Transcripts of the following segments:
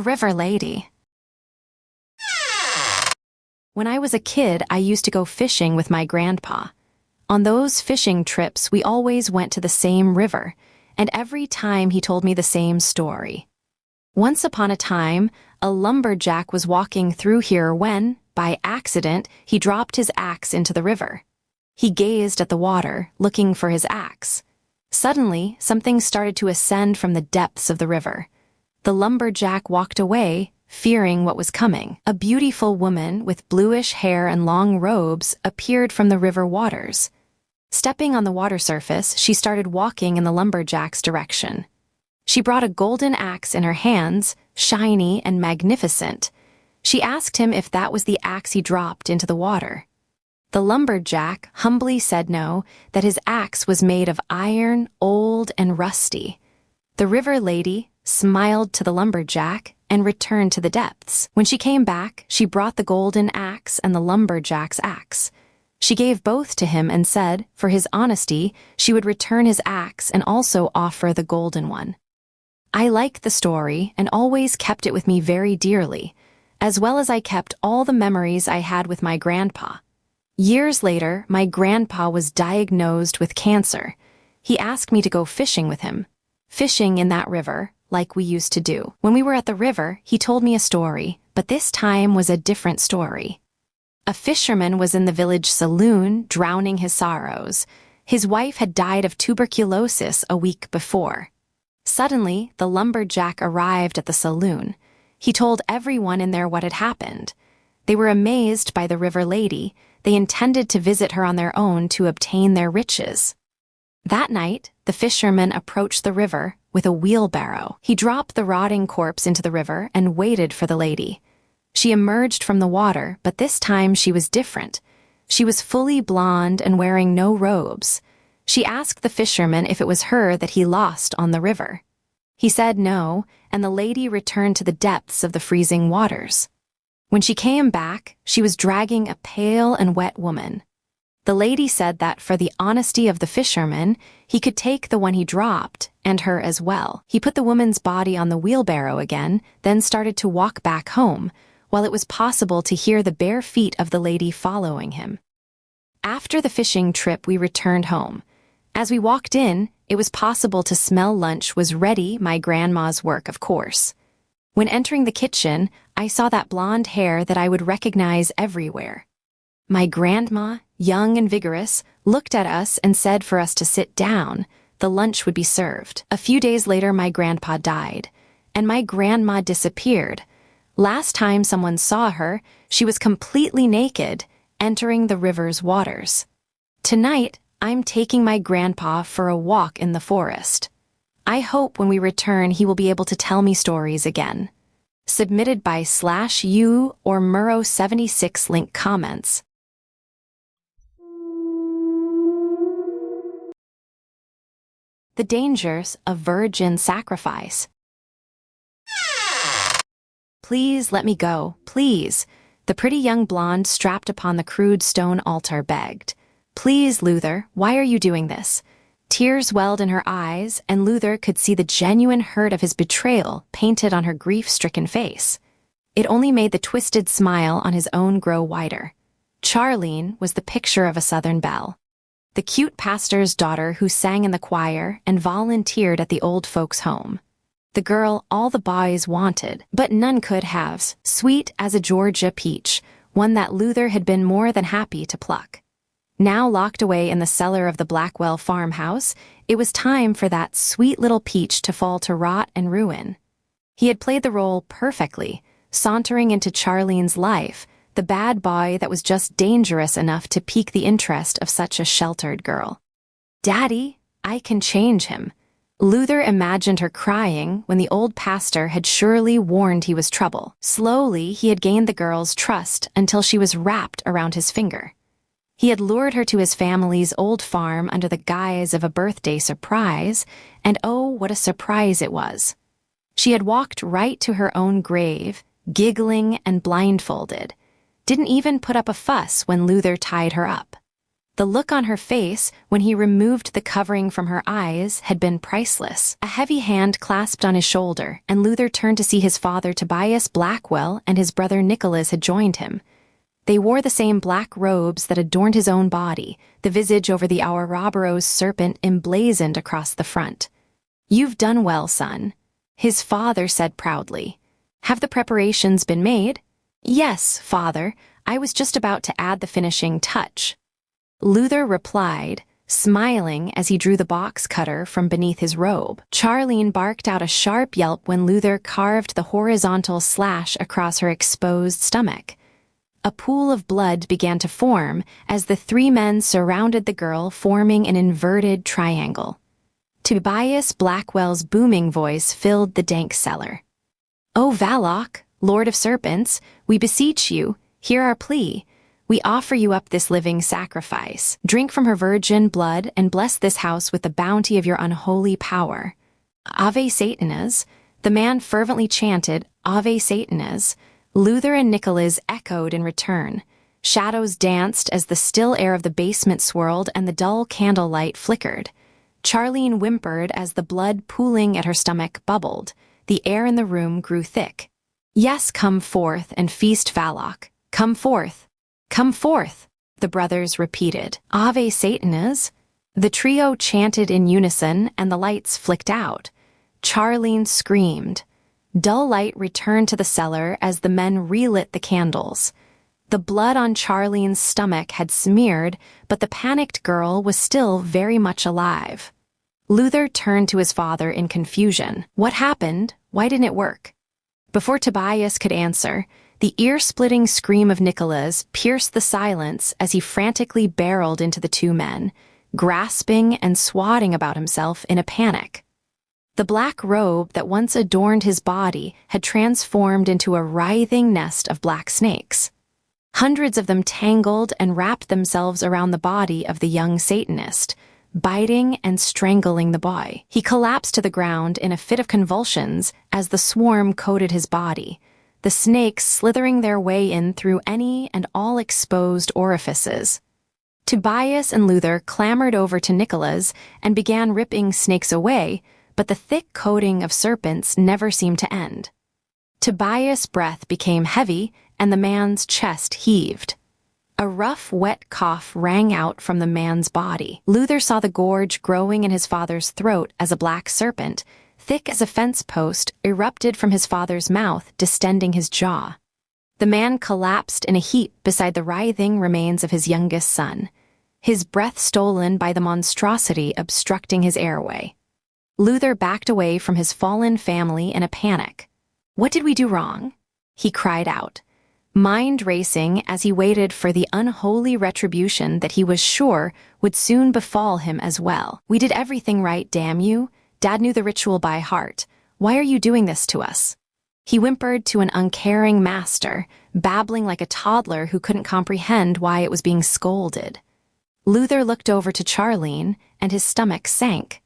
river lady. When I was a kid, I used to go fishing with my grandpa. On those fishing trips, we always went to the same river, and every time he told me the same story. Once upon a time, a lumberjack was walking through here when, by accident, he dropped his axe into the river. He gazed at the water, looking for his axe. Suddenly, something started to ascend from the depths of the river. The lumberjack walked away, fearing what was coming. A beautiful woman with bluish hair and long robes appeared from the river waters. Stepping on the water surface, she started walking in the lumberjack's direction. She brought a golden axe in her hands, shiny and magnificent. She asked him if that was the axe he dropped into the water. The lumberjack humbly said no, that his axe was made of iron, old and rusty. The river lady smiled to the lumberjack and returned to the depths. When she came back, she brought the golden axe and the lumberjack's axe. She gave both to him and said, for his honesty, she would return his axe and also offer the golden one. I liked the story and always kept it with me very dearly, as well as I kept all the memories I had with my grandpa. Years later, my grandpa was diagnosed with cancer. He asked me to go fishing with him. Fishing in that river, like we used to do. When we were at the river, he told me a story, but this time was a different story. A fisherman was in the village saloon, drowning his sorrows. His wife had died of tuberculosis a week before. Suddenly, the lumberjack arrived at the saloon. He told everyone in there what had happened. They were amazed by the river lady. They intended to visit her on their own to obtain their riches. That night, the fisherman approached the river with a wheelbarrow. He dropped the rotting corpse into the river and waited for the lady. She emerged from the water, but this time she was different. She was fully blonde and wearing no robes. She asked the fisherman if it was her that he lost on the river. He said no, and the lady returned to the depths of the freezing waters. When she came back, she was dragging a pale and wet woman. The lady said that for the honesty of the fisherman, he could take the one he dropped, and her as well. He put the woman's body on the wheelbarrow again, then started to walk back home, while it was possible to hear the bare feet of the lady following him. After the fishing trip, we returned home. As we walked in, it was possible to smell lunch was ready, my grandma's work, of course. When entering the kitchen, I saw that blonde hair that I would recognize everywhere. My grandma, young and vigorous, looked at us and said for us to sit down. The lunch would be served. A few days later, my grandpa died, and my grandma disappeared. Last time someone saw her, she was completely naked, entering the river's waters. Tonight, I'm taking my grandpa for a walk in the forest. I hope when we return he will be able to tell me stories again. Submitted by /U or Murrow76 link comments. The dangers of virgin sacrifice. Please let me go, please. The pretty young blonde strapped upon the crude stone altar begged. Please, Luther, why are you doing this? Tears welled in her eyes, and Luther could see the genuine hurt of his betrayal painted on her grief-stricken face. It only made the twisted smile on his own grow wider. Charlene was the picture of a Southern belle. The cute pastor's daughter who sang in the choir and volunteered at the old folks' home. The girl all the boys wanted, but none could have, sweet as a Georgia peach, one that Luther had been more than happy to pluck. Now locked away in the cellar of the Blackwell farmhouse, it was time for that sweet little peach to fall to rot and ruin. He had played the role perfectly, sauntering into Charlene's life, the bad boy that was just dangerous enough to pique the interest of such a sheltered girl. Daddy, I can change him. Luther imagined her crying when the old pastor had surely warned he was trouble. Slowly, he had gained the girl's trust until she was wrapped around his finger. He had lured her to his family's old farm under the guise of a birthday surprise, and oh, what a surprise it was. She had walked right to her own grave, giggling and blindfolded, didn't even put up a fuss when Luther tied her up. The look on her face when he removed the covering from her eyes had been priceless. A heavy hand clasped on his shoulder, and Luther turned to see his father Tobias Blackwell and his brother Nicholas had joined him. They wore the same black robes that adorned his own body, the visage over the Ouroboros serpent emblazoned across the front. "You've done well, son," his father said proudly. "Have the preparations been made?" "Yes, father. I was just about to add the finishing touch." Luther replied, smiling as he drew the box cutter from beneath his robe. Charlene barked out a sharp yelp when Luther carved the horizontal slash across her exposed stomach. A pool of blood began to form as the three men surrounded the girl, forming an inverted triangle. Tobias Blackwell's booming voice filled the dank cellar. "O Valak, Lord of Serpents, we beseech you, hear our plea. We offer you up this living sacrifice. Drink from her virgin blood and bless this house with the bounty of your unholy power." "Ave Satanas," the man fervently chanted, "Ave Satanas." Luther and Nicholas echoed in return. Shadows danced as the still air of the basement swirled and the dull candlelight flickered. Charlene whimpered as the blood pooling at her stomach bubbled. The air in the room grew thick. "Yes, come forth and feast Valak. Come forth. Come forth," the brothers repeated. "Ave Satanas." The trio chanted in unison and the lights flicked out. Charlene screamed. Dull light returned to the cellar as the men relit the candles. The blood on Charlene's stomach had smeared, but the panicked girl was still very much alive. Luther turned to his father in confusion. "What happened? Why didn't it work?" Before Tobias could answer, the ear-splitting scream of Nicholas pierced the silence as he frantically barreled into the two men, grasping and swatting about himself in a panic. The black robe that once adorned his body had transformed into a writhing nest of black snakes. Hundreds of them tangled and wrapped themselves around the body of the young Satanist, biting and strangling the boy. He collapsed to the ground in a fit of convulsions as the swarm coated his body, the snakes slithering their way in through any and all exposed orifices. Tobias and Luther clambered over to Nicholas and began ripping snakes away, but the thick coating of serpents never seemed to end. Tobias' breath became heavy and the man's chest heaved. A rough, wet cough rang out from the man's body. Luther saw the gorge growing in his father's throat as a black serpent, thick as a fence post, erupted from his father's mouth, distending his jaw. The man collapsed in a heap beside the writhing remains of his youngest son, his breath stolen by the monstrosity obstructing his airway. Luther backed away from his fallen family in a panic. "What did we do wrong?" he cried out, mind racing as he waited for the unholy retribution that he was sure would soon befall him as well. "We did everything right, damn you. Dad knew the ritual by heart. Why are you doing this to us?" He whimpered to an uncaring master, babbling like a toddler who couldn't comprehend why it was being scolded. Luther looked over to Charlene, and his stomach sank.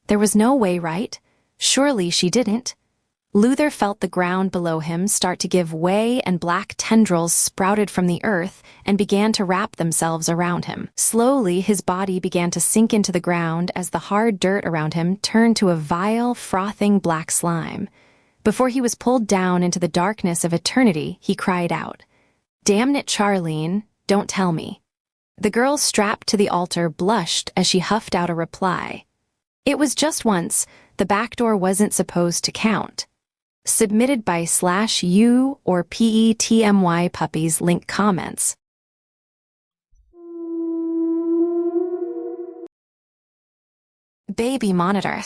There was no way right. Surely she didn't. Luther felt the ground below him start to give way and black tendrils sprouted from the earth and began to wrap themselves around him. Slowly, his body began to sink into the ground as the hard dirt around him turned to a vile, frothing black slime. Before he was pulled down into the darkness of eternity, he cried out, "Damn it, Charlene, don't tell me." The girl strapped to the altar blushed as she huffed out a reply. "It was just once. The back door wasn't supposed to count." Submitted by /U or PETMY Puppies. Link comments. Baby monitor.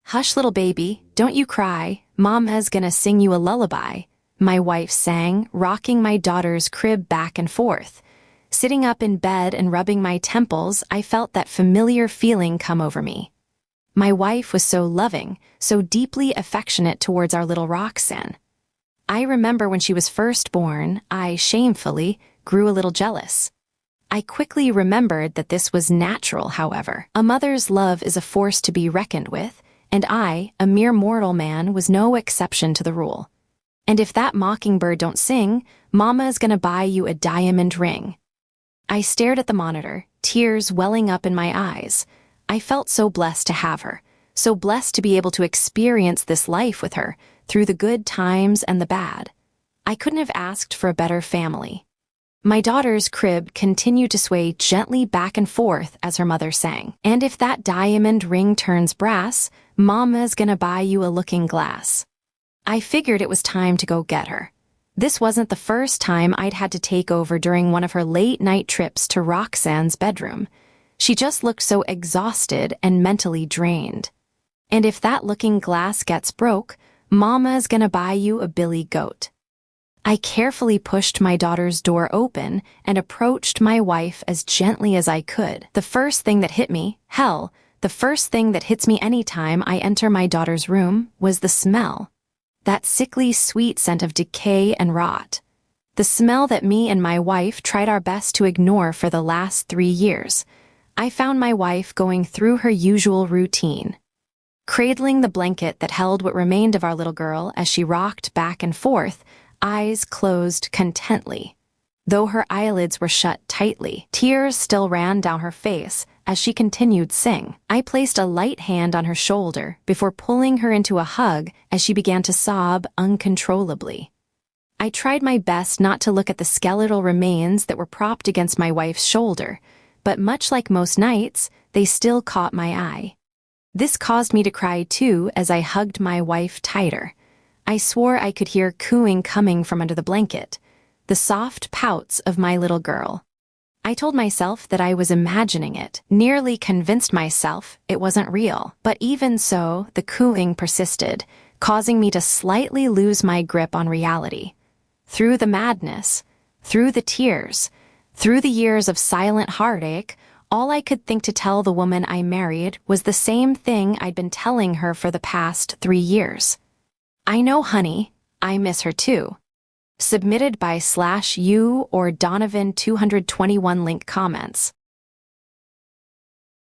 "Hush, little baby, don't you cry. Mama's gonna sing you a lullaby," my wife sang, rocking my daughter's crib back and forth. Sitting up in bed and rubbing my temples, I felt that familiar feeling come over me. My wife was so loving, so deeply affectionate towards our little Roxanne. I remember when she was first born, I shamefully grew a little jealous. I quickly remembered that this was natural, however. A mother's love is a force to be reckoned with, and I, a mere mortal man, was no exception to the rule. And if that mockingbird don't sing, Mama is gonna buy you a diamond ring. I stared at the monitor, tears welling up in my eyes. I felt so blessed to have her, so blessed to be able to experience this life with her, through the good times and the bad. I couldn't have asked for a better family. My daughter's crib continued to sway gently back and forth as her mother sang. And if that diamond ring turns brass, Mama's gonna buy you a looking glass. I figured it was time to go get her. This wasn't the first time I'd had to take over during one of her late-night trips to Roxanne's bedroom. She just looked so exhausted and mentally drained. And if that looking glass gets broke, Mama's gonna buy you a billy goat. I carefully pushed my daughter's door open and approached my wife as gently as I could. The first thing that hit me, hell, the first thing that hits me anytime I enter my daughter's room, was the smell. That sickly sweet scent of decay and rot. The smell that me and my wife tried our best to ignore for the last 3 years. I found my wife going through her usual routine. Cradling the blanket that held what remained of our little girl as she rocked back and forth, eyes closed contently. Though her eyelids were shut tightly, tears still ran down her face as she continued sing. I placed a light hand on her shoulder before pulling her into a hug as she began to sob uncontrollably. I tried my best not to look at the skeletal remains that were propped against my wife's shoulder, but much like most nights, they still caught my eye. This caused me to cry too as I hugged my wife tighter. I swore I could hear cooing coming from under the blanket, the soft pouts of my little girl. I told myself that I was imagining it, nearly convinced myself it wasn't real. But even so, the cooing persisted, causing me to slightly lose my grip on reality. Through the madness, through the tears, through the years of silent heartache, all I could think to tell the woman I married was the same thing I'd been telling her for the past 3 years. I know, honey, I miss her too. Submitted by /U or Donovan221 link comments.